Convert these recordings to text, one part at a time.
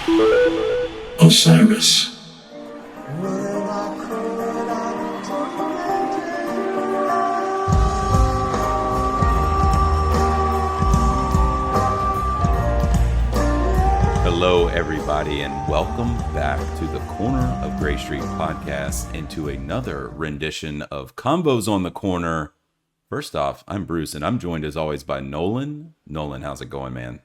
Osiris. Hello, everybody, and welcome back to the Corner of Gray Street podcast and to another rendition of Convos on the Corner. First off, I'm Bruce, and I'm joined as always by Nolan. Nolan, how's it going, man?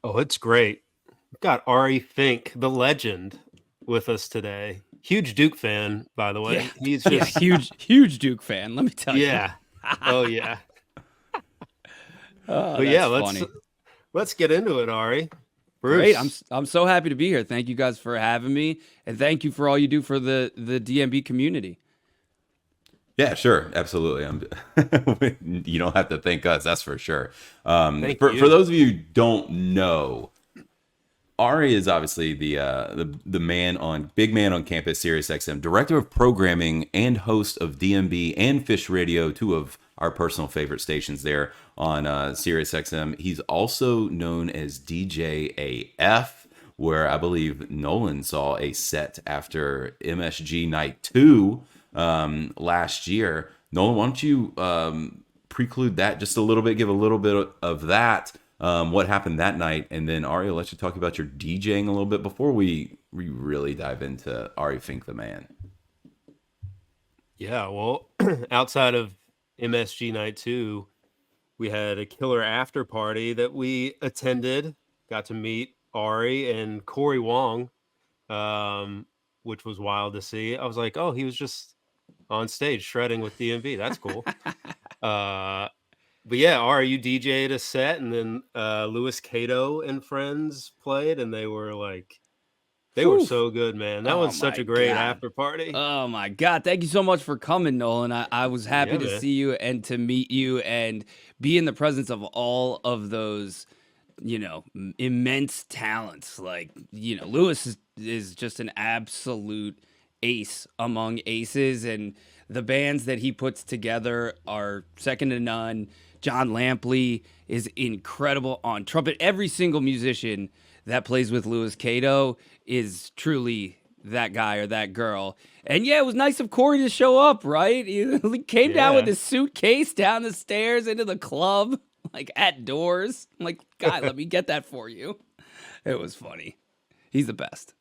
Oh, it's great. We've got Ari Fink, the legend, with us today. Huge Duke fan, by the way. Yeah. He's just huge Duke fan. Let me tell you. yeah. Oh yeah. Oh, But yeah, that's funny. let's get into it, Ari. Bruce. Great. I'm so happy to be here. Thank you guys for having me, and thank you for all you do for the DMB community. Yeah, sure. Absolutely. You don't have to thank us, that's for sure. Thank For you. those of you who don't know, Ari is obviously the big man on campus, SiriusXM, director of programming and host of DMB and Phish Radio, two of our personal favorite stations there on SiriusXM. He's also known as DJ AF, where I believe Nolan saw a set after MSG Night 2 last year. Nolan, why don't you preclude that just a little bit, give a little bit of that, what happened that night, and then Ari, I'll let you talk about your DJing a little bit before we really dive into Ari Fink the man. Yeah, well, outside of MSG Night 2, we had a killer after party that we attended. Got to meet Ari and Corey Wong, which was wild to see. I was like, oh, he was just on stage shredding with DMB. That's cool. But yeah, Ari, you DJ'd a set, and then Louis Cato and friends played, and they were so good, man. That was such my a great God. after party. Oh my God! Thank you so much for coming, Nolan. I was happy Yeah, to man. see you and to meet you and be in the presence of all of those, immense talents. Like, Lewis is just an absolute ace among aces, and the bands that he puts together are second to none. John Lampley is incredible on trumpet. Every single musician that plays with Louis Cato is truly that guy or that girl. And yeah, it was nice of Corey to show up, right? He came down with Yeah. his suitcase down the stairs into the club, like at doors. I'm like, guy, let me get that for you. It was funny. He's the best.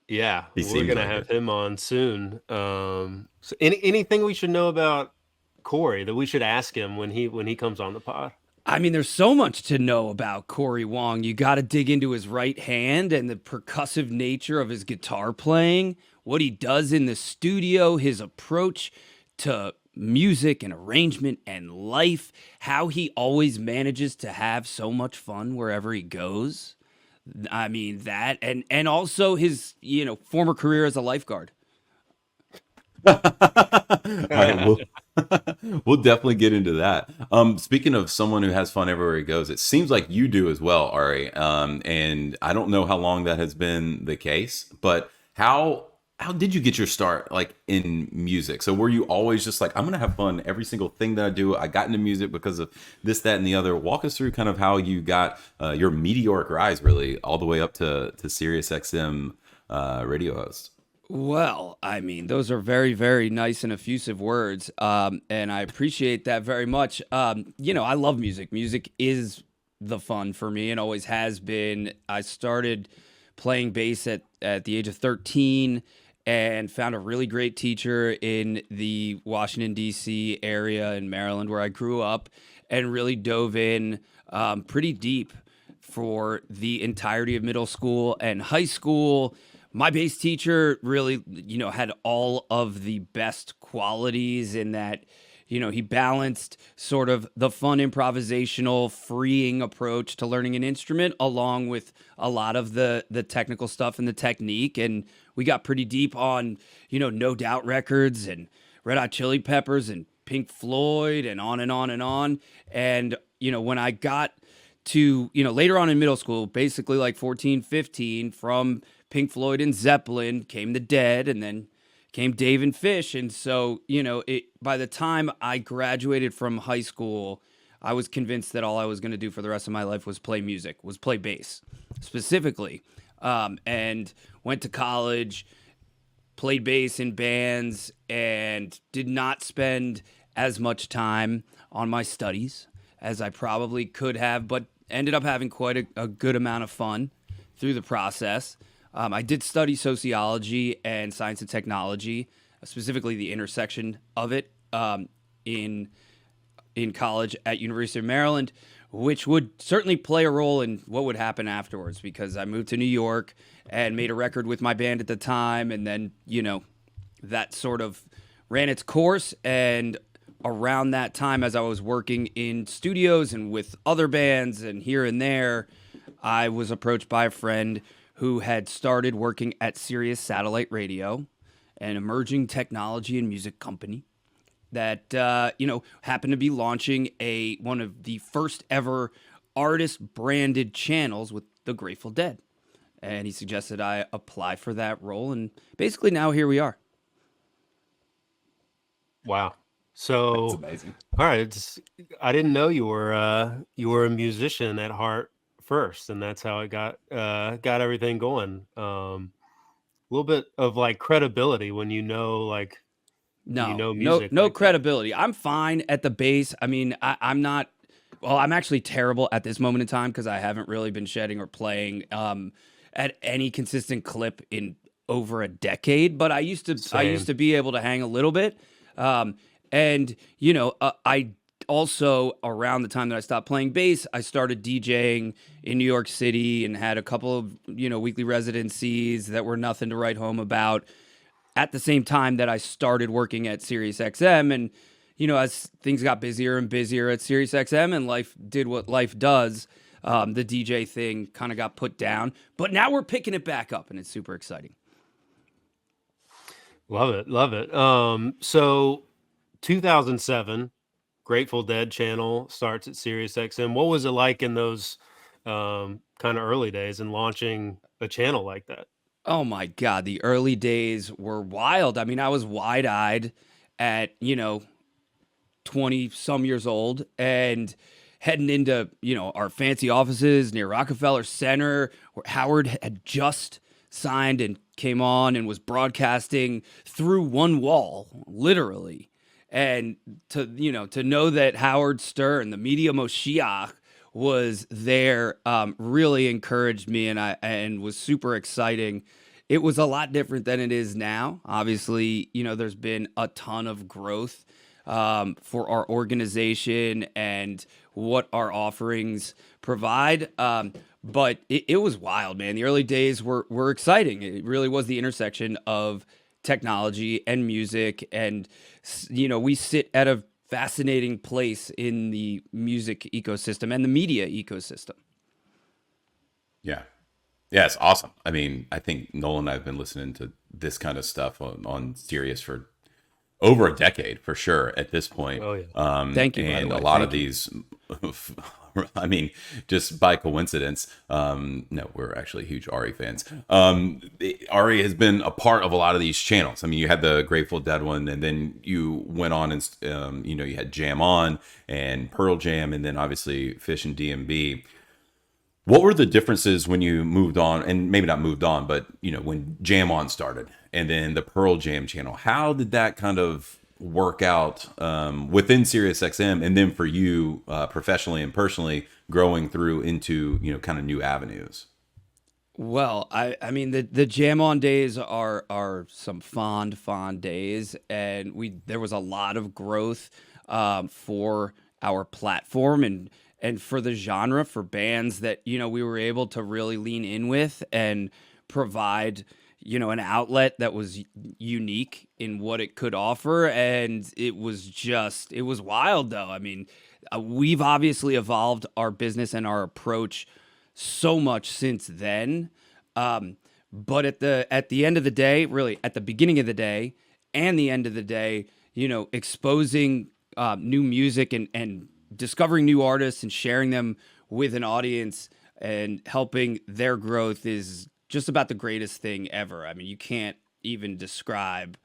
Yeah, He we're seems gonna like have it. him on soon. So anything we should know about Corey that we should ask him when he comes on the pod? I mean, there's so much to know about Corey Wong. You got to dig into his right hand and the percussive nature of his guitar playing, what he does in the studio, his approach to music and arrangement and life, how he always manages to have so much fun wherever he goes. I mean, that and also his, former career as a lifeguard. All right, we'll definitely get into that. Speaking of someone who has fun everywhere he goes, it seems like you do as well, Ari. And I don't know how long that has been the case, but how did you get your start, like, in music? So were you always just like, I'm gonna have fun every single thing that I do? I got into music because of this, that, and the other. Walk us through kind of how you got your meteoric rise, really, all the way up to SiriusXM radio host. Well, I mean, those are very, very nice and effusive words, and I appreciate that very much. I love music. Music is the fun for me and always has been. I started playing bass at the age of 13 and found a really great teacher in the Washington, D.C. area in Maryland where I grew up and really dove in pretty deep for the entirety of middle school and high school. My bass teacher really, had all of the best qualities in that, he balanced sort of the fun, improvisational, freeing approach to learning an instrument along with a lot of the technical stuff and the technique. And we got pretty deep on, No Doubt records and Red Hot Chili Peppers and Pink Floyd and on and on and on. And, when I got to, later on in middle school, basically like 14, 15, from Pink Floyd and Zeppelin came the Dead, and then came Dave and Phish. And so, by the time I graduated from high school, I was convinced that all I was going to do for the rest of my life was play music, was play bass. specifically, and went to college, played bass in bands, and did not spend as much time on my studies as I probably could have, but ended up having quite a good amount of fun through the process. I did study sociology and science and technology, specifically the intersection of it, in college at University of Maryland, which would certainly play a role in what would happen afterwards, because I moved to New York and made a record with my band at the time, and then, that sort of ran its course. And around that time, as I was working in studios and with other bands and here and there, I was approached by a friend who had started working at Sirius Satellite Radio, an emerging technology and music company that happened to be launching one of the first ever artist branded channels with the Grateful Dead. And he suggested I apply for that role, and basically now here we are. Wow. So That's amazing. all right, I didn't know you were a musician at heart first, and that's how it got everything going. A little bit of like credibility when music No like that. credibility. I'm fine at the bass. I mean, I'm not. Well, I'm actually terrible at this moment in time because I haven't really been shedding or playing at any consistent clip in over a decade. But I used to Same. be able to hang a little bit. And I also, around the time that I stopped playing bass, I started DJing in New York City and had a couple of weekly residencies that were nothing to write home about. At the same time that I started working at SiriusXM, and as things got busier and busier at SiriusXM, and life did what life does, the DJ thing kind of got put down. But now we're picking it back up, and it's super exciting. Love it. So 2007, Grateful Dead channel starts at SiriusXM. What was it like in those kind of early days and launching a channel like that? Oh my God, the early days were wild. I mean, I was wide-eyed at 20 some years old and heading into our fancy offices near Rockefeller Center, where Howard had just signed and came on and was broadcasting through one wall, literally. And to know that Howard Stern, the media Moshiach, was there, really encouraged me, and was super exciting. It was a lot different than it is now. Obviously, there's been a ton of growth for our organization and what our offerings provide. But it was wild, man. The early days were exciting. It really was the intersection of technology and music, and we sit at a fascinating place in the music ecosystem and the media ecosystem. Yeah. Yeah, it's awesome. I mean, I think Nolan and I have been listening to this kind of stuff on Sirius for over a decade, for sure, at this point. Oh, yeah. Thank you, by the And way. a lot of Thank you. these, I mean, just by coincidence, no, we're actually huge Ari fans. Ari has been a part of a lot of these channels. I mean, you had the Grateful Dead one, and then you went on and, you had Jam On and Pearl Jam, and then obviously Phish and DMB. What were the differences when you moved on, and maybe not moved on, but when Jam On started, and then the Pearl Jam channel? How did that kind of work out within SiriusXM, and then for you professionally and personally growing through into kind of new avenues? Well, I mean the Jam On days are some fond days, and there was a lot of growth for our platform and for the genre, for bands that we were able to really lean in with and provide an outlet that was unique in what it could offer. And it was wild, though. I mean, we've obviously evolved our business and our approach so much since then. But at the end of the day, really at the beginning of the day and the end of the day, exposing new music and discovering new artists and sharing them with an audience and helping their growth is just about the greatest thing ever. I mean, you can't even describe.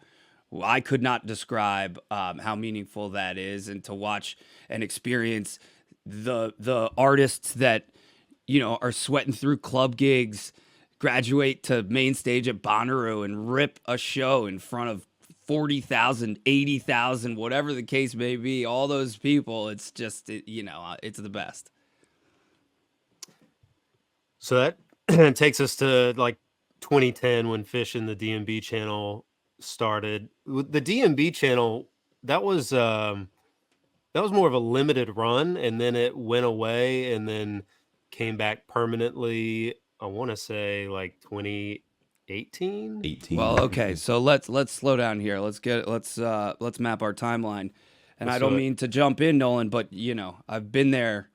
Well, I could not describe how meaningful that is, and to watch and experience the artists that are sweating through club gigs, graduate to main stage at Bonnaroo and rip a show in front of 40,000, 80,000, whatever the case may be, all those people, it's just, it's the best. So that takes us to like 2010 when Phish and the DMB channel started. The DMB channel, that was more of a limited run, and then it went away and then came back permanently. I want to say like 2018. 18. Well, okay, so let's slow down here. Let's map our timeline. And I don't mean to jump in, Nolan, but I've been there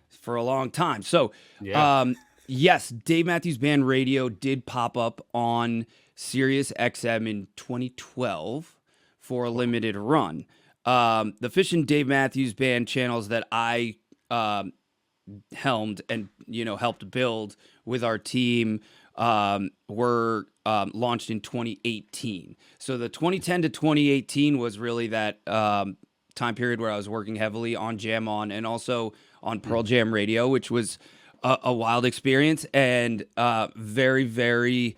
for a long time. So, Yeah. yes, Dave Matthews Band Radio did pop up on SiriusXM in 2012 for a limited run. The Phish and Dave Matthews Band channels that I helmed and helped build with our team were launched in 2018. So the 2010 to 2018 was really that time period where I was working heavily on Jam On and also on Pearl Jam Radio, which was a wild experience and very, very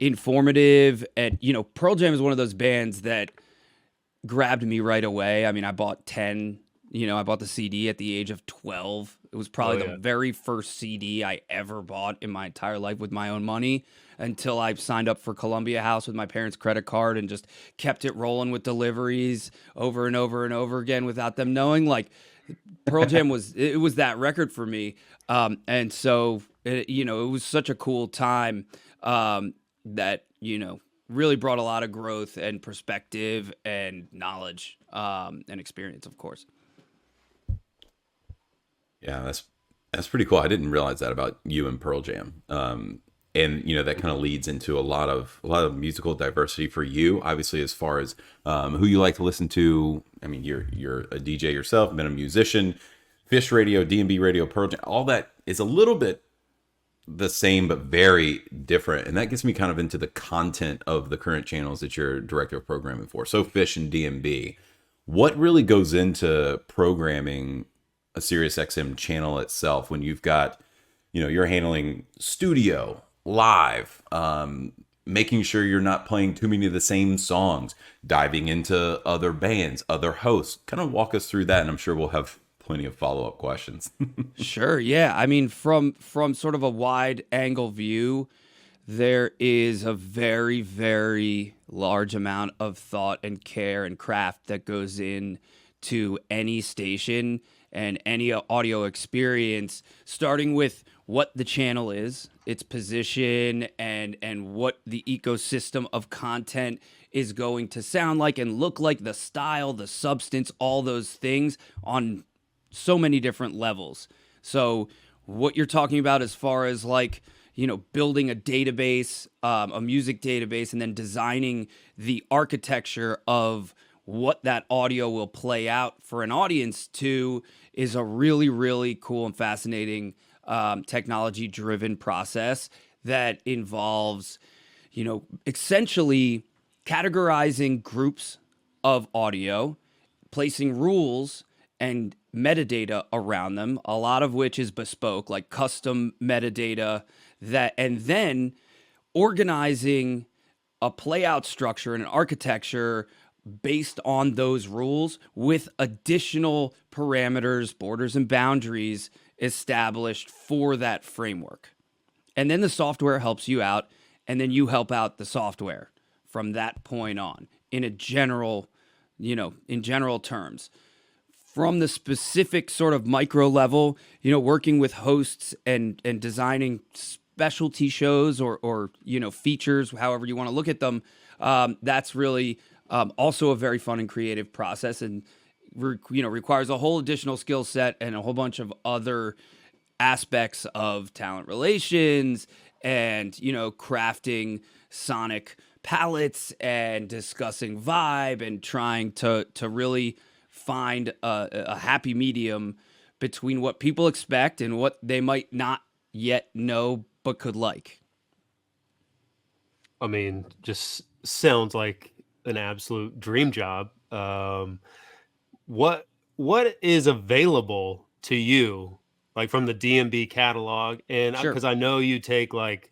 informative. And Pearl Jam is one of those bands that grabbed me right away. I mean, I bought the CD at the age of 12. It was probably the very first CD I ever bought in my entire life with my own money until I signed up for Columbia House with my parents' credit card and just kept it rolling with deliveries over and over and over again without them knowing. Like, Pearl Jam was that record for me. And so, it was such a cool time that, really brought a lot of growth and perspective and knowledge and experience, of course. Yeah, that's pretty cool. I didn't realize that about you and Pearl Jam. And that kind of leads into a lot of musical diversity for you, obviously, as far as who you like to listen to. I mean, you're a DJ yourself, been a musician. Phish Radio, DMB Radio, Pearl Jam, all that is a little bit the same but very different, and that gets me kind of into the content of the current channels that you're director of programming for. So Phish and DMB, what really goes into programming a SiriusXM channel itself when you've got, you're handling studio, live, making sure you're not playing too many of the same songs, diving into other bands, other hosts? Kind of walk us through that, and I'm sure we'll have plenty of follow-up questions. Sure, yeah. I mean, from sort of a wide angle view, there is a very, very large amount of thought and care and craft that goes in to any station and any audio experience, starting with what the channel is, its position, and what the ecosystem of content is going to sound like and look like, the style, the substance, all those things on so many different levels. So what you're talking about as far as like, building a database, a music database, and then designing the architecture of what that audio will play out for an audience to is a really, really cool and fascinating technology-driven process that involves, essentially categorizing groups of audio, placing rules and metadata around them, a lot of which is bespoke, like custom metadata, and then organizing a playout structure and an architecture based on those rules with additional parameters, borders, and boundaries established for that framework. And then the software helps you out, and then you help out the software from that point on in general terms. From the specific sort of micro level, working with hosts and designing specialty shows or features, however you want to look at them, that's really also a very fun and creative process, and requires a whole additional skill set and a whole bunch of other aspects of talent relations and crafting sonic palettes and discussing vibe and trying to really find a happy medium between what people expect and what they might not yet know but could like. I mean, just sounds like an absolute dream job. What is available to you like from the DMB catalog, and Sure. because I know you take like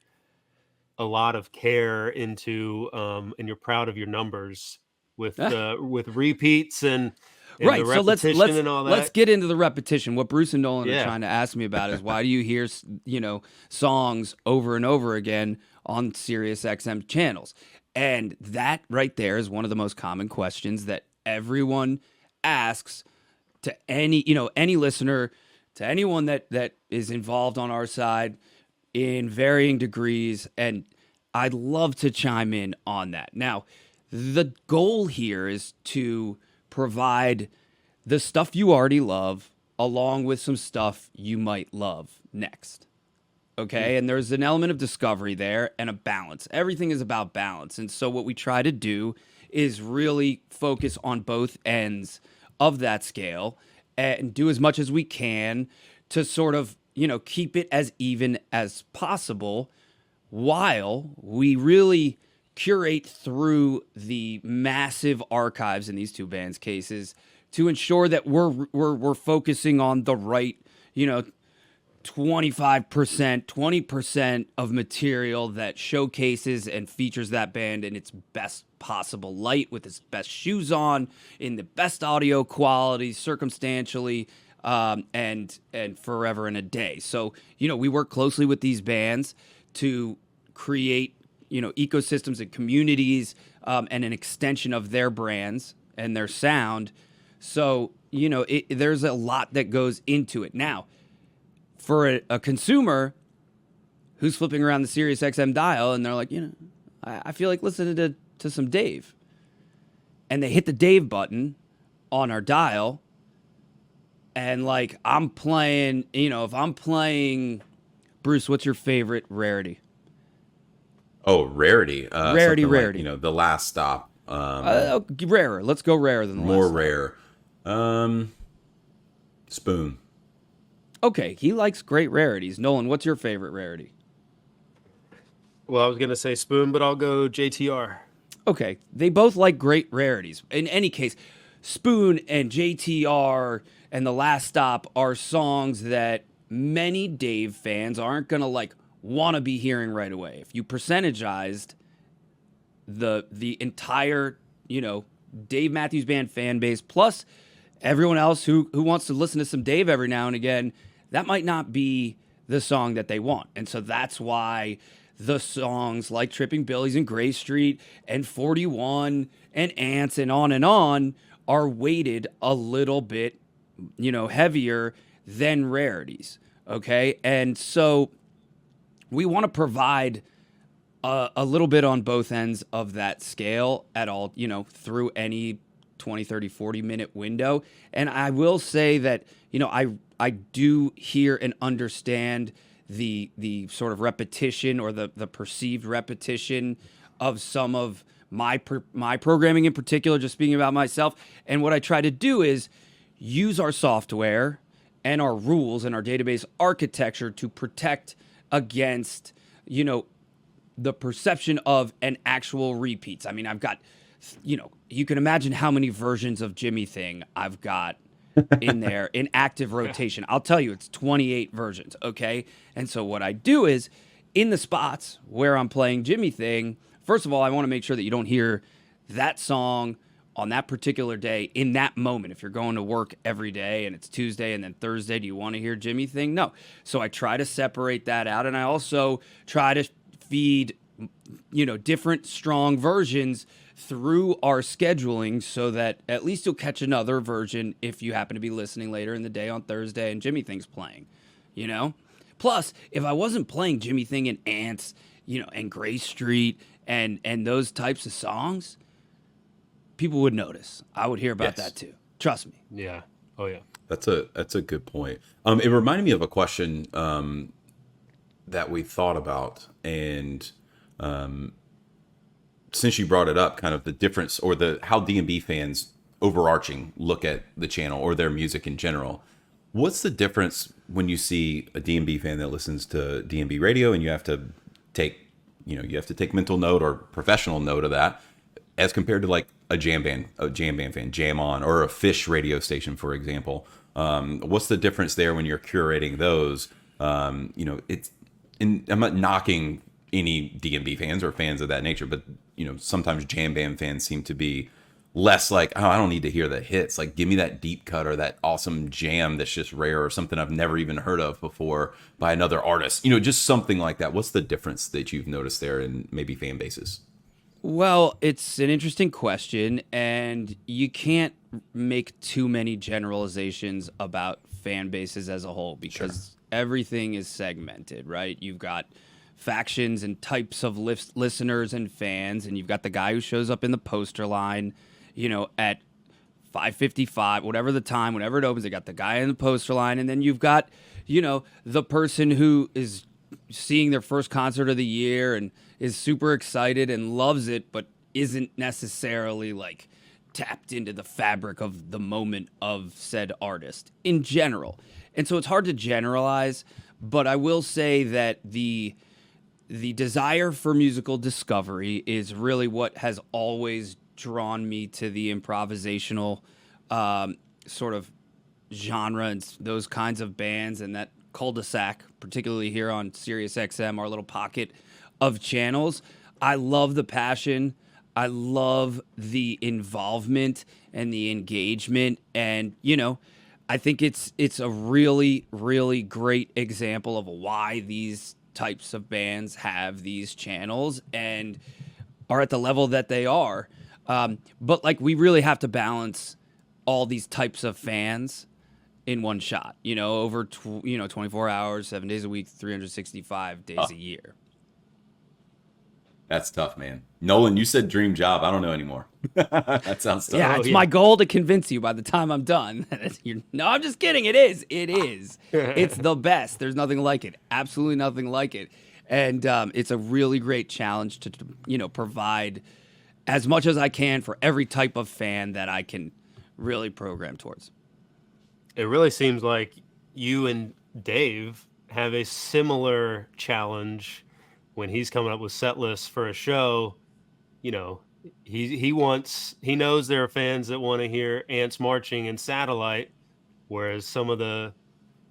a lot of care into, and you're proud of your numbers with repeats and the Right. So repetition and all let's that. get into the repetition. What Bruce and Nolan are Yeah. trying to ask me about is why do you hear, songs over and over again on SiriusXM channels? And that right there is one of the most common questions that everyone asks to any listener, to anyone that is involved on our side in varying degrees. And I'd love to chime in on that. Now, the goal here is to provide the stuff you already love along with some stuff you might love next. Okay. And there's an element of discovery there and a balance. Everything is about balance. And so what we try to do is really focus on both ends of that scale and do as much as we can to sort of, keep it as even as possible while we really curate through the massive archives in these two bands' cases to ensure that we're focusing on the right, 25%, 20% of material that showcases and features that band in its best possible light with its best shoes on, in the best audio quality, circumstantially, and forever and a day. So, we work closely with these bands to create, ecosystems and communities, and an extension of their brands and their sound. So, there's a lot that goes into it. Now, for a consumer who's flipping around the SiriusXM dial and they're like, I feel like listening to some Dave. And they hit the Dave button on our dial. And like, I'm playing, if I'm playing, Bruce, what's your favorite rarity? Oh, rarity. Rarity. Like, the last stop. Rarer. Let's go rarer than the More last rare. Spoon. Okay, he likes great rarities. Nolan, what's your favorite rarity? Well, I was going to say Spoon, but I'll go JTR. Okay, they both like great rarities. In any case, Spoon and JTR and The Last Stop are songs that many Dave fans aren't going to want to be hearing right away. If you percentagized the entire, Dave Matthews Band fan base plus everyone else who wants to listen to some Dave every now and again, that might not be the song that they want. And so that's why the songs like Tripping Billies and Gray Street and 41 and Ants and on are weighted a little bit, heavier than rarities. Okay. And so we want to provide a little bit on both ends of that scale at all, through any 20, 30, 40-minute window. And I will say that, I do hear and understand the sort of repetition or the perceived repetition of some of my programming in particular, just speaking about myself. And what I try to do is use our software and our rules and our database architecture to protect against, the perception of an actual repeats. I mean, I've got, you can imagine how many versions of Jimmy Thing I've got in there in active rotation. I'll tell you, it's 28 versions, okay? And so what I do is, in the spots where I'm playing Jimmy Thing, first of all, I want to make sure that you don't hear that song on that particular day in that moment. If you're going to work every day and it's Tuesday and then Thursday, do you want to hear Jimmy Thing? No. So I try to separate that out, and I also try to feed, different strong versions through our scheduling so that at least you'll catch another version if you happen to be listening later in the day on Thursday and Jimmy Thing's playing, Plus, if I wasn't playing Jimmy Thing and Ants, and Gray Street and those types of songs, people would notice. I would hear about that too. Trust me. Yeah. Oh yeah. That's a good point. It reminded me of a question that we thought about, and since you brought it up, kind of the difference or how DMB fans overarching look at the channel or their music in general. What's the difference when you see a DMB fan that listens to DMB radio and you have to take mental note or professional note of that, as compared to like a jam band fan, Jam On, or a Phish radio station, for example? What's the difference there when you're curating those? I'm not knocking any DMB fans or fans of that nature, but sometimes jam band fans seem to be less like, oh, I don't need to hear the hits. Like, give me that deep cut or that awesome jam that's just rare or something I've never even heard of before by another artist. Just something like that. What's the difference that you've noticed there in maybe fan bases? Well, it's an interesting question, and you can't make too many generalizations about fan bases as a whole because everything is segmented, right? You've got factions and types of listeners and fans, and you've got the guy who shows up in the poster line, at 5:55, whatever the time, whenever it opens, they got the guy in the poster line, and then you've got, the person who is seeing their first concert of the year and is super excited and loves it, but isn't necessarily like tapped into the fabric of the moment of said artist in general. And so it's hard to generalize, but I will say that the desire for musical discovery is really what has always drawn me to the improvisational sort of genre and those kinds of bands and that cul-de-sac, particularly here on SiriusXM, our little pocket of channels. I love the passion. I love the involvement and the engagement. And, I think it's a really, really great example of why these types of bands have these channels and are at the level that they are. But we really have to balance all these types of fans in one shot, over 24 hours, 7 days a week, 365 days a year. That's tough, man. Nolan, you said dream job. I don't know anymore. That sounds tough. Yeah, it's my goal to convince you by the time I'm done. No, I'm just kidding. It is. It's the best. There's nothing like it. Absolutely nothing like it. And it's a really great challenge to provide as much as I can for every type of fan that I can really program towards. It really seems like you and Dave have a similar challenge when he's coming up with set lists for a show. He knows there are fans that want to hear ants marching and satellite, whereas some of the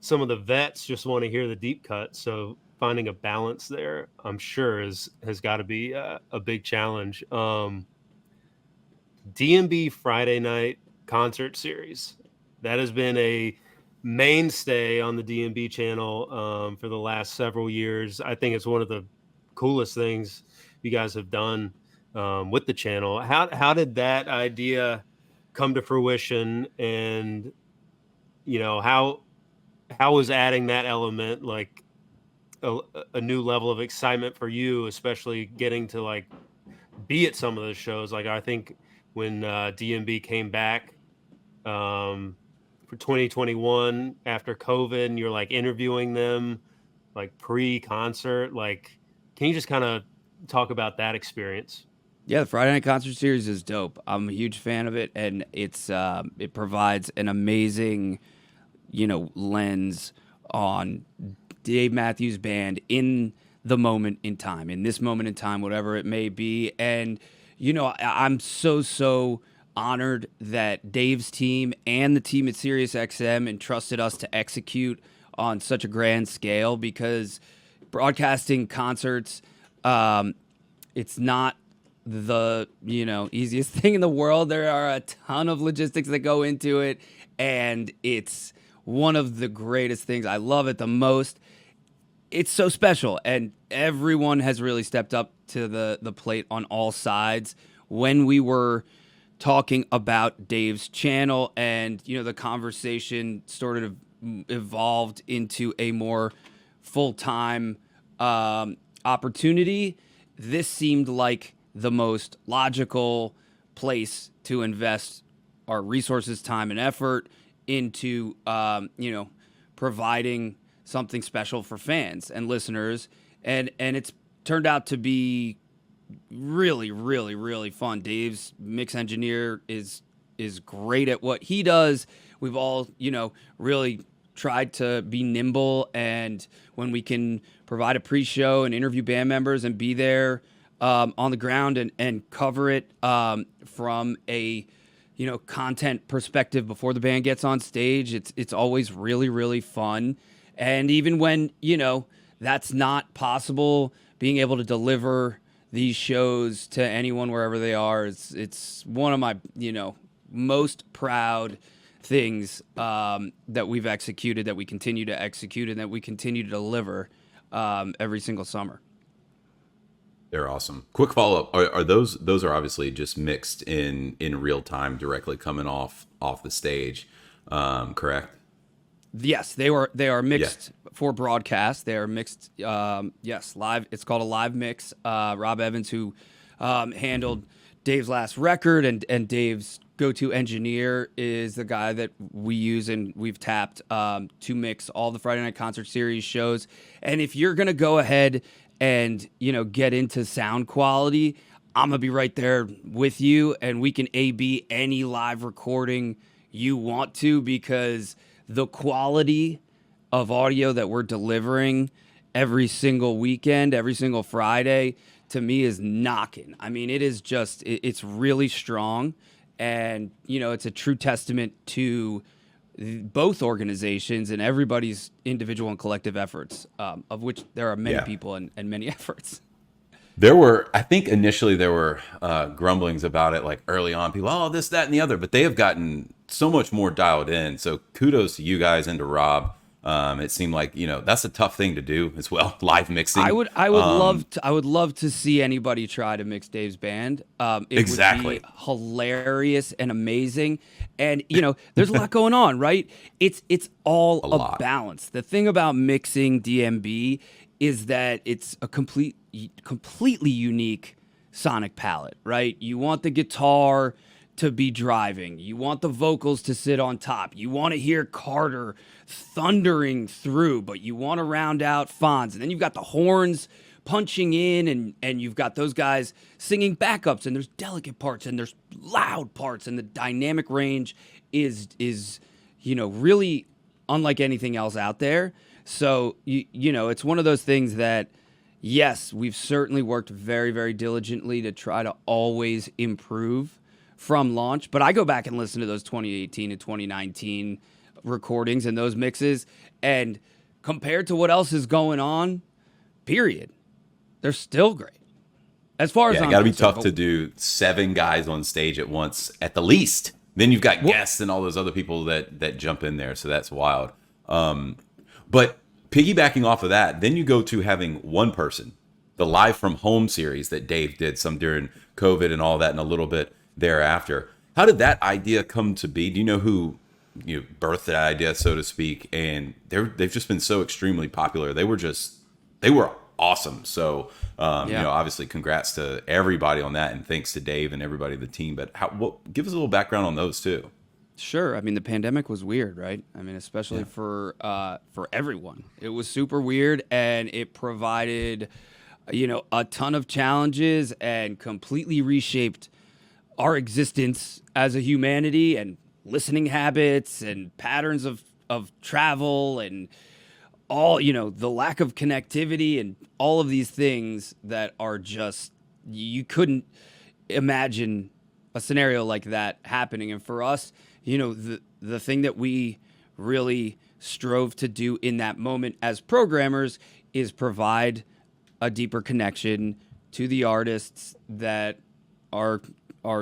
vets just want to hear the deep cut. So finding a balance there, I'm sure has got to be a big challenge. DMB Friday night concert series, that has been a mainstay on the DMB channel for the last several years. I think it's one of the coolest things you guys have done with the channel. How did that idea come to fruition, and how was adding that element like a new level of excitement for you, especially getting to be at some of those shows? I think when DMB came back for 2021 after COVID, and you're interviewing them pre-concert, can you just kind of talk about that experience? Yeah, the Friday Night Concert Series is dope. I'm a huge fan of it, and it provides an amazing, lens on Dave Matthews Band in the moment in time, in this moment in time, whatever it may be. And, I'm so honored that Dave's team and the team at SiriusXM entrusted us to execute on such a grand scale, because broadcasting concerts, it's not the easiest thing in the world. There are a ton of logistics that go into it, and it's one of the greatest things. I love it the most. It's so special, and everyone has really stepped up to the plate on all sides. When we were talking about Dave's channel, and the conversation sort of evolved into a more full-time opportunity, this seemed like the most logical place to invest our resources, time, and effort into, providing something special for fans and listeners. And it's turned out to be really, really, really fun. Dave's mix engineer is great at what he does. We've all, really tried to be nimble, and when we can provide a pre-show and interview band members and be there on the ground and cover it from a content perspective before the band gets on stage. It's always really, really fun. And even when, that's not possible, being able to deliver these shows to anyone wherever they are, it's one of my, most proud things that we've executed, that we continue to execute, and that we continue to deliver every single summer. They're awesome. Quick follow up: are those are obviously just mixed in real time, directly coming off the stage, correct? Yes, they are mixed for broadcast. They are mixed. Yes, live. It's called a live mix. Rob Evans, who handled Dave's last record, and Dave's go-to engineer, is the guy that we use and we've tapped to mix all the Friday Night Concert Series shows. And if you're gonna go ahead and get into sound quality, I'm gonna be right there with you, and we can A/B any live recording you want to, because the quality of audio that we're delivering every single weekend, every single Friday, to me is knocking. I mean, it is just, it's really strong, and it's a true testament to both organizations and everybody's individual and collective efforts, of which there are many people and many efforts. I think initially there were grumblings about it, like early on, people, oh, this, that, and the other, but they have gotten so much more dialed in. So kudos to you guys and to Rob. It seemed like, that's a tough thing to do as well. Live mixing. I would love to see anybody try to mix Dave's band. Exactly. Would be hilarious and amazing. And there's a lot going on, right? It's all a balance. The thing about mixing DMB is that it's a completely unique sonic palette, right? You want the guitar to be driving. You want the vocals to sit on top. You want to hear Carter thundering through, but you want to round out Fonz. And then you've got the horns punching in, and you've got those guys singing backups, and there's delicate parts, and there's loud parts, and the dynamic range is really unlike anything else out there. So, it's one of those things that, yes, we've certainly worked very, very diligently to try to always improve from launch. But I go back and listen to those 2018 and 2019 recordings and those mixes, and compared to what else is going on, period, they're still great. As far as it got to be tough to do 7 guys on stage at once at the least. Then you've got guests and all those other people that jump in there, so that's wild. But piggybacking off of that, then you go to having one person, the Live from Home series that Dave did some during COVID and all that, and a little bit thereafter. How did that idea come to be? Do you know who birthed that idea, so to speak? And they've just been so extremely popular. They were awesome. So obviously congrats to everybody on that, and thanks to Dave and everybody on the team. But give us a little background on those too. Sure. I mean, the pandemic was weird, right? I mean, especially for everyone. It was super weird, and it provided a ton of challenges and completely reshaped our existence as a humanity, and listening habits and patterns of travel, and all, the lack of connectivity, and all of these things that are just, you couldn't imagine a scenario like that happening. And for us, the thing that we really strove to do in that moment as programmers is provide a deeper connection to the artists that our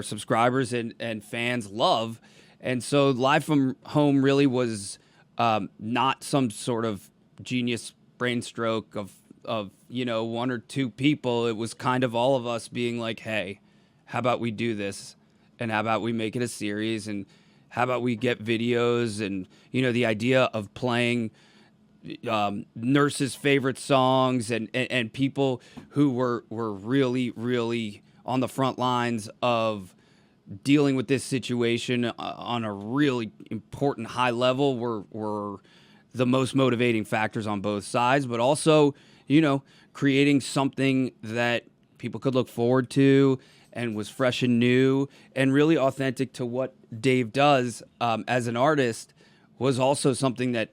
subscribers and fans love. And so Live from Home really was not some sort of genius brain stroke of 1 or 2 people. It was kind of all of us being like, hey, how about we do this? And how about we make it a series? And how about we get videos? And, the idea of playing Nurse's favorite songs, and people who were really, really on the front lines of dealing with this situation on a really important high level were the most motivating factors on both sides. But also, creating something that people could look forward to, and was fresh and new and really authentic to what Dave does as an artist, was also something that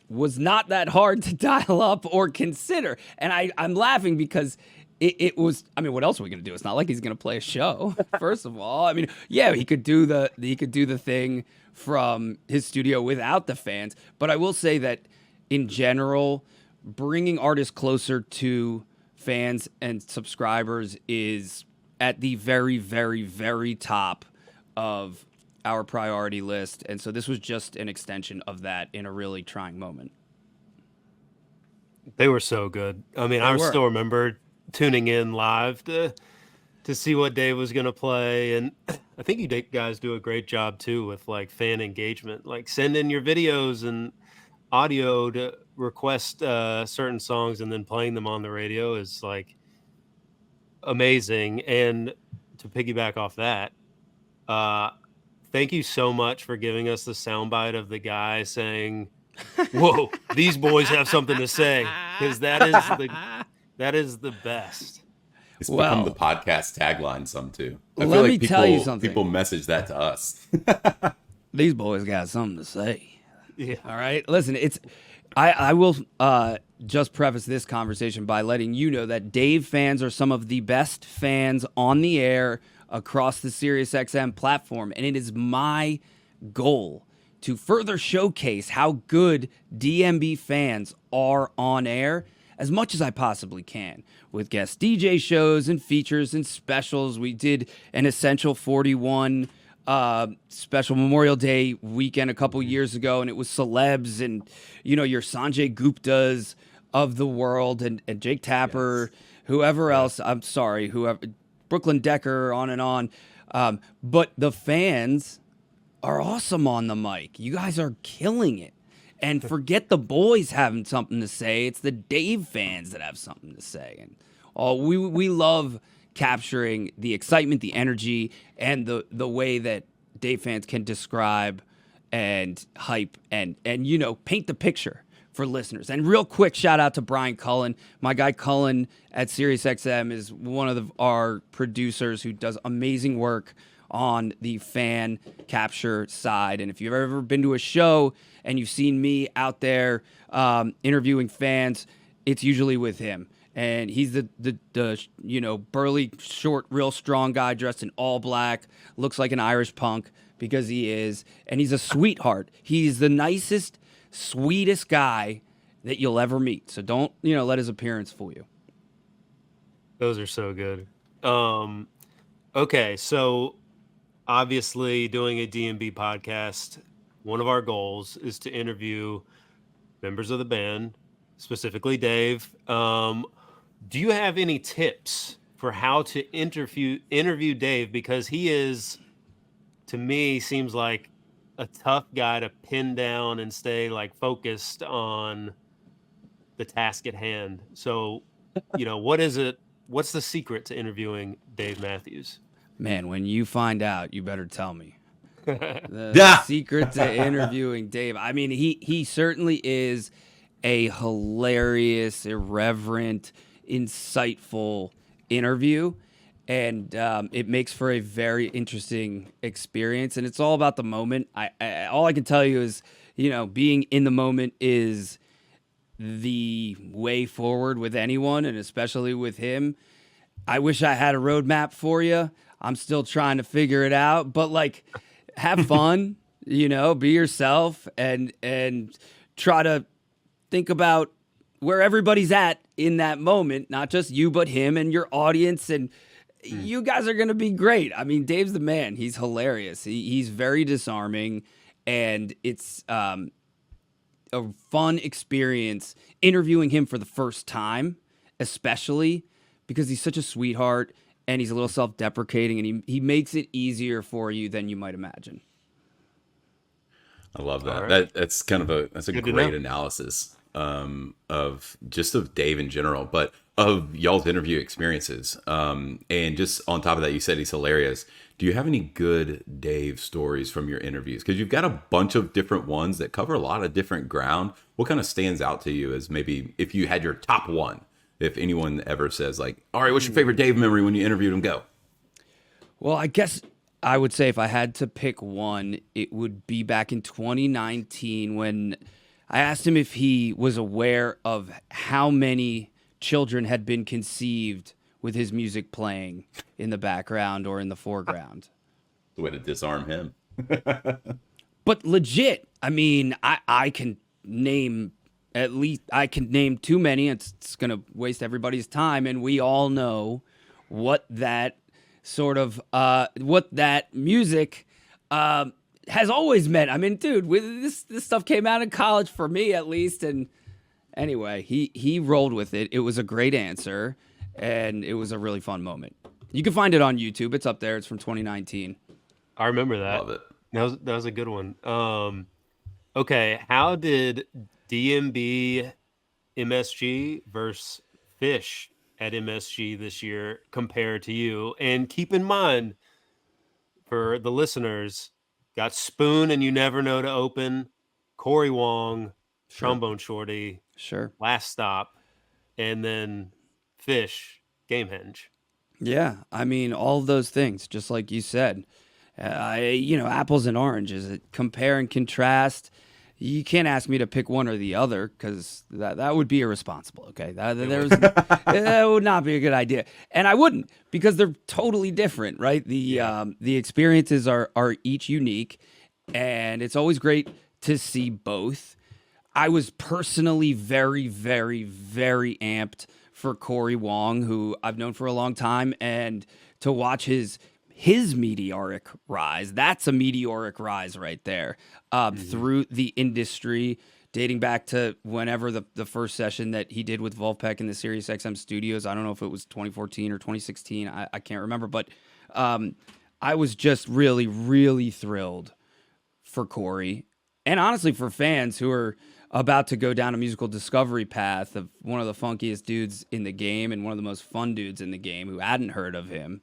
was not that hard to dial up or consider. And I'm laughing because it was. I mean, what else are we gonna do? It's not like he's gonna play a show. First of all, I mean, yeah, he could do the thing from his studio without the fans. But I will say that in general, bringing artists closer to fans and subscribers is at the very, very, very top of our priority list. And so this was just an extension of that in a really trying moment. They were so good. I mean, I still remember tuning in live to see what Dave was going to play. And I think you guys do a great job too with like fan engagement, like send in your videos and audio to request certain songs and then playing them on the radio is like amazing. And to piggyback off that, thank you so much for giving us the soundbite of the guy saying, "Whoa, these boys have something to say," because that is the best. It's become the podcast tagline some too. I let me tell you something. People message that to us. These boys got something to say. Yeah. All right. Listen, I will just preface this conversation by letting you know that Dave fans are some of the best fans on the air across the SiriusXM platform, and it is my goal to further showcase how good DMB fans are on air as much as I possibly can with guest DJ shows and features and specials. We did an Essential 41 special Memorial Day weekend a couple years ago, and it was celebs and, you know, your Sanjay Guptas of the world and Jake Tapper, whoever else. I'm sorry, whoever, Brooklyn Decker, on and on. But the fans are awesome on the mic. You guys are killing it. And forget the boys having something to say. It's the Dave fans that have something to say. And we love capturing the excitement, the energy, and the way that Dave fans can describe and hype and you know, paint the picture for listeners. And real quick, shout out to Brian Cullen. My guy Cullen at SiriusXM is one of our producers who does amazing work on the fan capture side. And if you've ever been to a show and you've seen me out there interviewing fans, it's usually with him. And he's the you know, burly, short, real strong guy dressed in all black, looks like an Irish punk because he is. And he's a sweetheart. He's the nicest, sweetest guy that you'll ever meet. So don't, you know, let his appearance fool you. Those are so good. Okay, so obviously doing a DMB podcast, one of our goals is to interview members of the band, specifically Dave. Do you have any tips for how to interview Dave? Because he is, to me, seems like a tough guy to pin down and stay like focused on the task at hand. So, you know, what is it? What's the secret to interviewing Dave Matthews? Man, when you find out, you better tell me. The secret to interviewing Dave. I mean, he certainly is a hilarious, irreverent, insightful interview, and it makes for a very interesting experience. And it's all about the moment. All I can tell you is, you know, being in the moment is the way forward with anyone, and especially with him. I wish I had a roadmap for you. I'm still trying to figure it out, but like, have fun, you know, be yourself and try to think about where everybody's at in that moment, not just you, but him and your audience. And you guys are going to be great. I mean, Dave's the man. He's hilarious. He's very disarming, and it's a fun experience interviewing him for the first time, especially because he's such a sweetheart and he's a little self-deprecating, and he makes it easier for you than you might imagine. I love that. Right. That's kind of a great analysis of Dave in general, but of y'all's interview experiences. And just on top of that, you said he's hilarious. Do you have any good Dave stories from your interviews? Because you've got a bunch of different ones that cover a lot of different ground. What kind of stands out to you as maybe if you had your top one? If anyone ever says like, all right, what's your favorite Dave memory when you interviewed him? Go. Well, I guess I would say if I had to pick one, it would be back in 2019 when I asked him if he was aware of how many children had been conceived with his music playing in the background or in the foreground. The way to disarm him. But legit, I mean, I can name too many. It's going to waste everybody's time. And we all know what that what that music has always meant. I mean, dude, this stuff came out in college for me at least. And anyway, he rolled with it. It was a great answer, and it was a really fun moment. You can find it on YouTube. It's up there. It's from 2019. I remember that. Love it. That was a good one. Okay, how did DMB MSG versus Phish at MSG this year compare to you? And keep in mind, for the listeners, got Spoon and You Never Know to open, Corey Wong, Trombone Shorty, Last Stop, and then Phish, Gamehenge. Yeah, I mean, all of those things, just like you said. Apples and oranges, compare and contrast. You can't ask me to pick one or the other because that would be irresponsible. Okay, that would not be a good idea, and I wouldn't because they're totally different, right? The experiences are each unique, and it's always great to see both. I was personally very, very, very amped for Corey Wong, who I've known for a long time, and to watch his meteoric rise. That's a meteoric rise right there through the industry, dating back to whenever the first session that he did with Wolfpack in the SiriusXM studios. I don't know if it was 2014 or 2016. I can't remember, but I was just really, really thrilled for Corey, and honestly for fans who are about to go down a musical discovery path of one of the funkiest dudes in the game and one of the most fun dudes in the game who hadn't heard of him.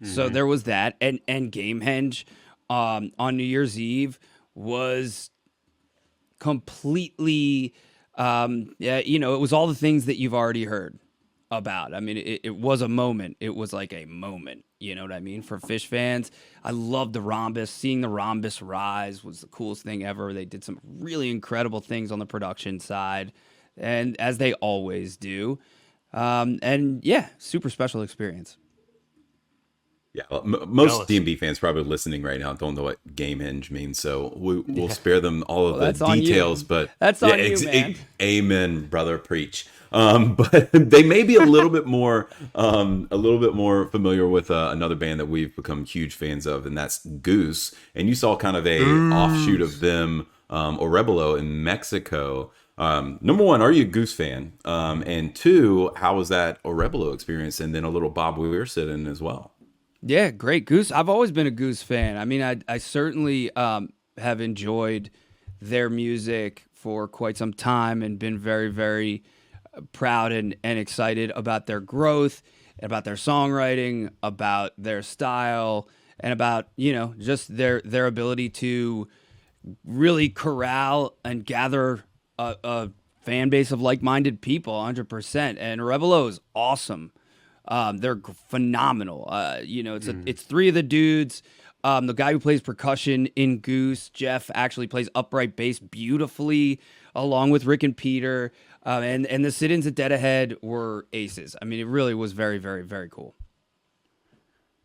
So there was that, and Gamehenge on New Year's Eve was completely, it was all the things that you've already heard about. I mean, it was a moment. It was like a moment, you know what I mean? For Phish fans, I loved the Rhombus. Seeing the Rhombus rise was the coolest thing ever. They did some really incredible things on the production side, and as they always do. Super special experience. Yeah, most DMB fans probably listening right now don't know what Gamehenge means, so we'll spare them all of the details. But that's on you, man. Amen, brother, preach. But they may be a little bit more familiar with another band that we've become huge fans of, and that's Goose. And you saw kind of a offshoot of them, Orebelo in Mexico. Number one, are you a Goose fan? And two, how was that Orebelo experience? And then a little Bob Weir sit-in as well. Yeah, great. Goose. I've always been a Goose fan. I mean, I certainly have enjoyed their music for quite some time and been very, very proud and excited about their growth, about their songwriting, about their style, and about, just their ability to really corral and gather a fan base of like-minded people 100%. And Rebelo is awesome. They're phenomenal. It's three of the dudes. The guy who plays percussion in Goose, Jeff, actually plays upright bass beautifully, along with Rick and Peter. And the sit-ins at Dead Ahead were aces. I mean, it really was very, very, very cool.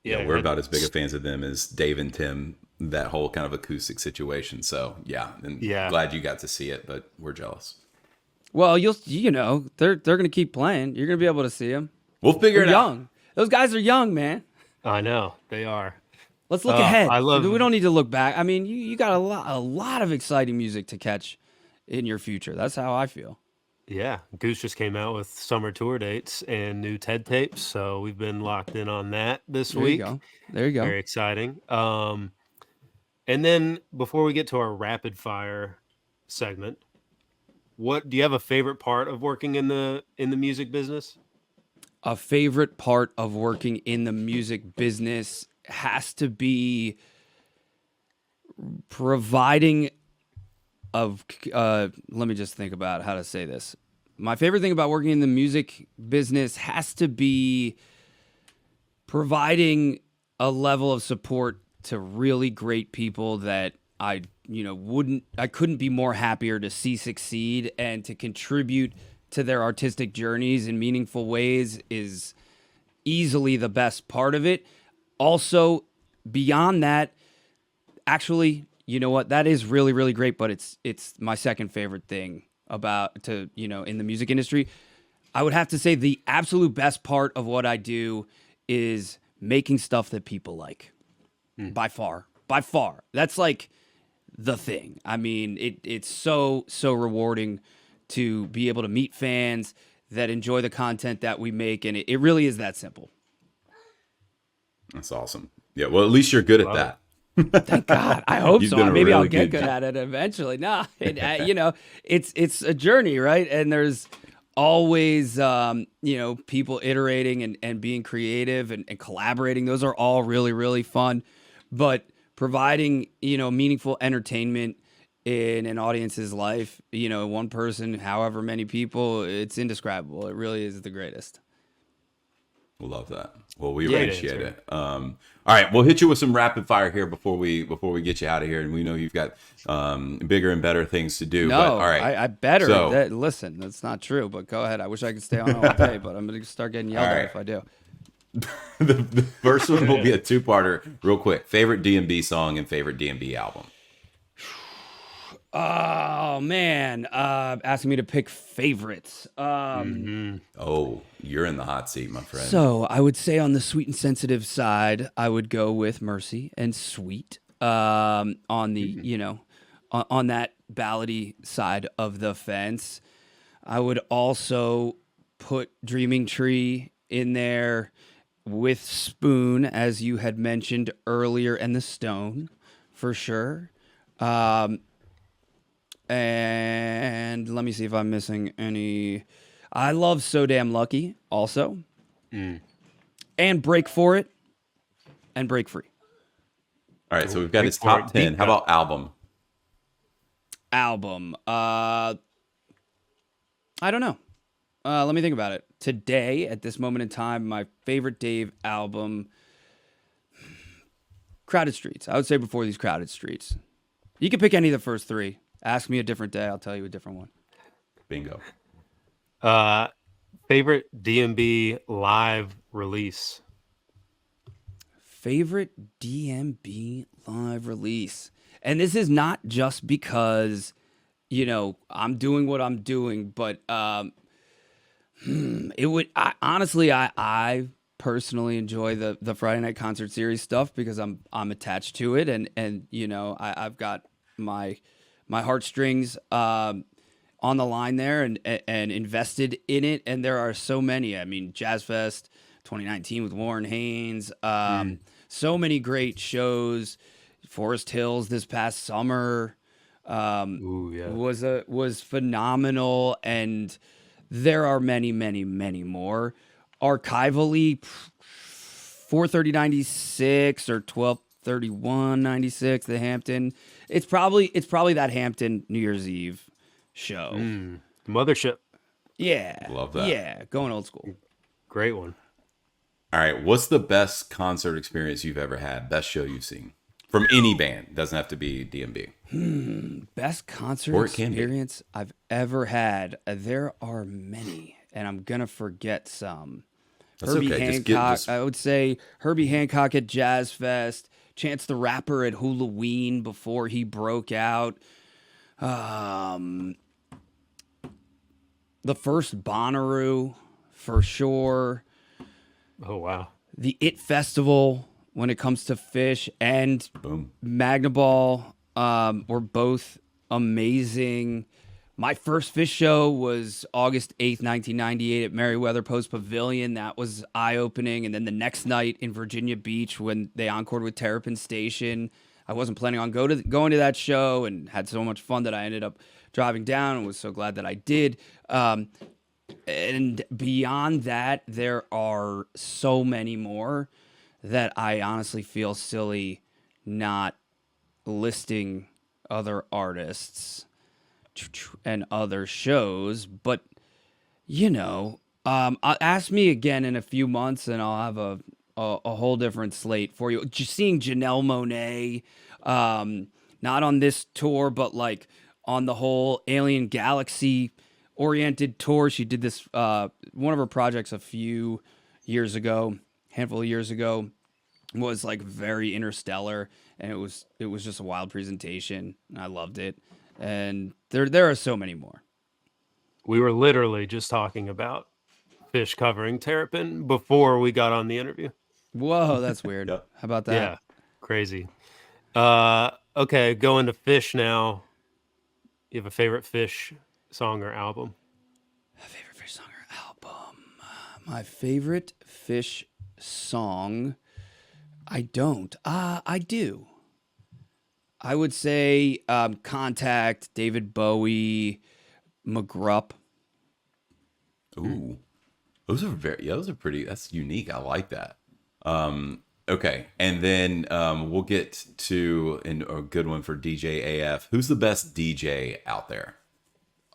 Yeah, we're about as big a fans of them as Dave and Tim, that whole kind of acoustic situation. So, glad you got to see it, but we're jealous. Well, they're going to keep playing. You're going to be able to see them. We'll figure it out. Those guys are young, man. I know they are. Let's look ahead. We don't need to look back. I mean, you got a lot of exciting music to catch in your future. That's how I feel. Yeah, Goose just came out with summer tour dates and new TED tapes, so we've been locked in on that this week. There you go. Very exciting. And then before we get to our rapid fire segment, what do you have a favorite part of working in the music business? A favorite part of working in the music business has to be providing let me just think about how to say this. My favorite thing about working in the music business has to be providing a level of support to really great people that I couldn't be more happier to see succeed, and to contribute to their artistic journeys in meaningful ways is easily the best part of it. Also, beyond that, actually, you know what? That is really, really great, but it's my second favorite thing in the music industry. I would have to say the absolute best part of what I do is making stuff that people like. By far. That's like the thing. I mean, it's so rewarding to be able to meet fans that enjoy the content that we make, and it really is that simple. That's awesome. Yeah, well, at least you're good at that. Thank God. I hope You've so. done a Maybe I'll really get good good job. at it eventually. No, it's a journey, right? And there's always, people iterating and being creative and collaborating. Those are all really, really fun. But providing, meaningful entertainment in an audience's life, one person, however many people, it's indescribable. It really is the greatest. Love that. Well, we Yeah, appreciate that's it. All right, we'll hit you with some rapid fire here before we get you out of here, and we know you've got bigger and better things to do. No, but, all right, I better. So- Listen, that's not true, but go ahead. I wish I could stay on all day, but I'm going to start getting yelled All at right. if I do. the first one will be a two-parter, real quick. Favorite DMB song and favorite DMB album. Oh, man. Asking me to pick favorites. Oh, you're in the hot seat, my friend. So I would say on the sweet and sensitive side, I would go with Mercy and Sweet. On the, on that ballady side of the fence. I would also put Dreaming Tree in there with Spoon, as you had mentioned earlier, and The Stone, for sure. And let me see if I'm missing any. I love So Damn Lucky also. And Break For It and Break Free. All right, so we've got Break his For top It. 10. Deep How about album? I don't know. Let me think about it. Today, at this moment in time, my favorite Dave album, Crowded Streets. I would say Before These Crowded Streets. You can pick any of the first three. Ask me a different day. I'll tell you a different one. Bingo. Favorite DMB live release. Favorite DMB live release. And this is not just because, I'm doing what I'm doing, but it would I personally enjoy the Friday Night Concert Series stuff because I'm attached to it and I've got my heartstrings on the line there and invested in it, and there are so many. I mean, Jazz Fest 2019 with Warren Haynes, so many great shows. Forest Hills this past summer was phenomenal, and there are many, many, many more. Archivally, 43096 or 123196, the Hampton. It's probably that Hampton New Year's Eve show. Mothership. Yeah, Love that. Yeah, going old school. Great one. All right, what's the best concert experience you've ever had? Best show you've seen from any band? Doesn't have to be DMB. Best concert Or it can be. experience I've ever had. There are many, and I'm gonna forget some. That's Herbie okay. Hancock. Just I would say Herbie Hancock at Jazz Fest. Chance the Rapper at Halloween before he broke out. The first Bonnaroo, for sure. Oh, wow. The It Festival when it comes to Phish and boom. Magnaball were both amazing. My first Phish show was August 8th, 1998 at Merriweather Post Pavilion. That was eye-opening. And then the next night in Virginia Beach when they encored with Terrapin Station. I wasn't planning on going to that show and had so much fun that I ended up driving down and was so glad that I did. And beyond that, there are so many more that I honestly feel silly not listing other artists and other shows. But, ask me again in a few months and I'll have a whole different slate for you. Just seeing Janelle Monáe, not on this tour, but like on the whole Alien Galaxy oriented tour. She did this one of her projects a few years ago, handful of years ago, was like very interstellar, and it was just a wild presentation. And I loved it, and there are so many more. We were literally just talking about Phish covering Terrapin before we got on the interview. Whoa, that's weird. Yep. How about that? Yeah, crazy. Okay, going to Phish now. You have a favorite Phish song or album? Favorite Phish song or album? My favorite Phish song, I don't. I do. I would say Contact, David Bowie, McGrupp. Ooh, those are pretty. That's unique. I like that. Okay, and then we'll get to a good one for DJ AF. Who's the best DJ out there?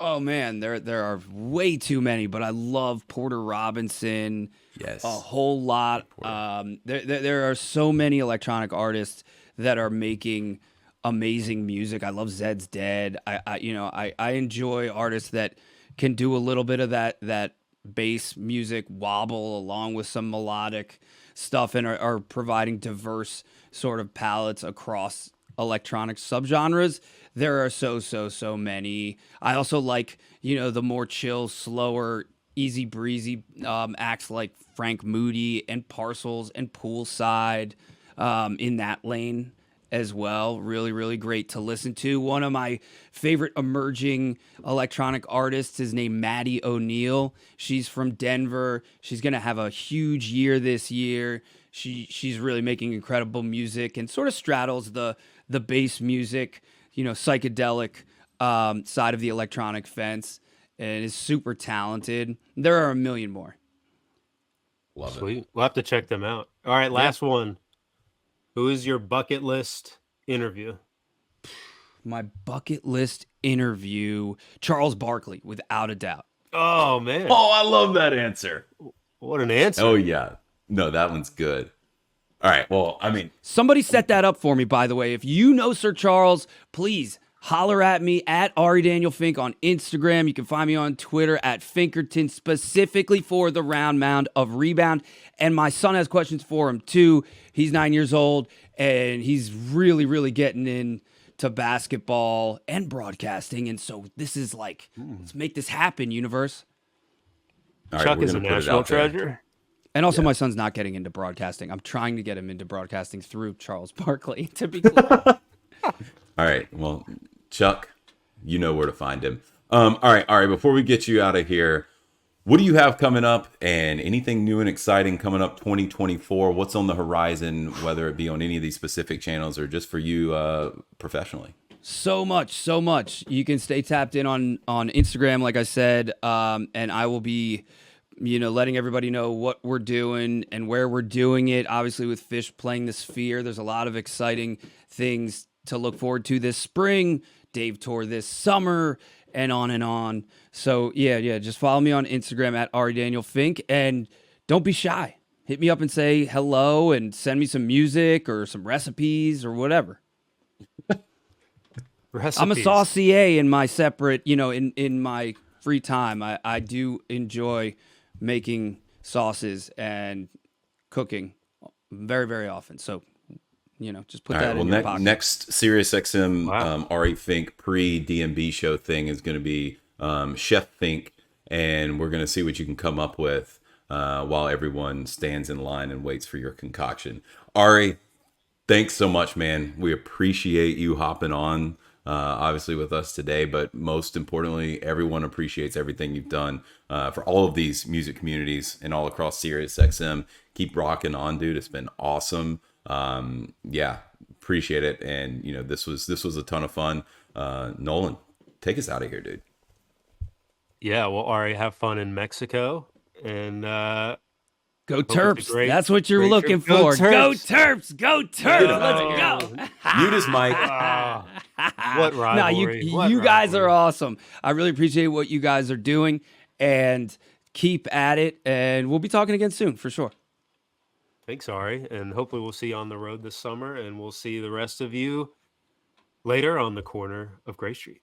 Oh man, there are way too many, but I love Porter Robinson. Yes, A whole lot. There are so many electronic artists that are making amazing music. I love Zed's Dead. I enjoy artists that can do a little bit of that bass music wobble along with some melodic stuff, and are providing diverse sort of palettes across electronic subgenres. There are so many. I also like, the more chill, slower, easy breezy acts like Frank Moody and Parcels and Poolside in that lane as well. Really, really great to listen to. One of my favorite emerging electronic artists is named Maddie O'Neill. She's from Denver. She's going to have a huge year this year. She's really making incredible music and sort of straddles the bass music, psychedelic side of the electronic fence, and is super talented. There are a million more. love Sweet. it. We'll have to check them out. All right, last one. Who is your bucket list interview? My bucket list interview, Charles Barkley, without a doubt. Oh, man. Oh, I love that answer. What an answer. Oh yeah, no, that one's good. All right, well, I mean, Somebody set that up for me, by the way. If you know Sir Charles, please holler at me at Ari Daniel Fink on Instagram. You can find me on Twitter at Finkerton, specifically for the round mound of Rebound. And my son has questions for him too. He's 9 years old, and he's really, really getting into basketball and broadcasting. And so this is like, let's make this happen, universe. all right, Chuck we're is a gonna put it national out there. treasure. And also, my son's not getting into broadcasting. I'm trying to get him into broadcasting through Charles Barkley, to be clear. All right, well, Chuck, you know where to find him. All right. Before we get you out of here, what do you have coming up, and anything new and exciting coming up 2024? What's on the horizon, whether it be on any of these specific channels or just for you professionally? So much. You can stay tapped in on Instagram, like I said, and I will be, letting everybody know what we're doing and where we're doing it. Obviously, with Phish playing the Sphere, there's a lot of exciting things to look forward to this spring. Dave tour this summer, and on and on. So yeah, just follow me on Instagram at Ari Daniel Fink, and don't be shy. Hit me up and say hello, and send me some music or some recipes or whatever. Recipes. I'm a saucier in my separate, in my free time. I do enjoy making sauces and cooking very, very often. So, just put All that right, in your pocket. next SiriusXM Wow. Ari Fink pre-DMB show thing is going to be Chef Fink, and we're going to see what you can come up with while everyone stands in line and waits for your concoction. Ari, thanks so much, man. We appreciate you hopping on, obviously, with us today, but most importantly, everyone appreciates everything you've done for all of these music communities and all across SiriusXM. Keep rocking on, dude. It's been awesome. Yeah, appreciate it. And this was a ton of fun. Nolan, take us out of here, dude. Yeah, well, Ari, have fun in Mexico. And Go it's a Terps. great- That's what you're great looking trip. Go for. Go Terps. Terps. Go Terps. Oh. Let's go. Mute his mic. what rivalry. You What guys are rivalry. awesome. I really appreciate what you guys are doing, and keep at it. And we'll be talking again soon, for sure. Thanks, Ari. And hopefully we'll see you on the road this summer, and we'll see the rest of you later on the corner of Gray Street.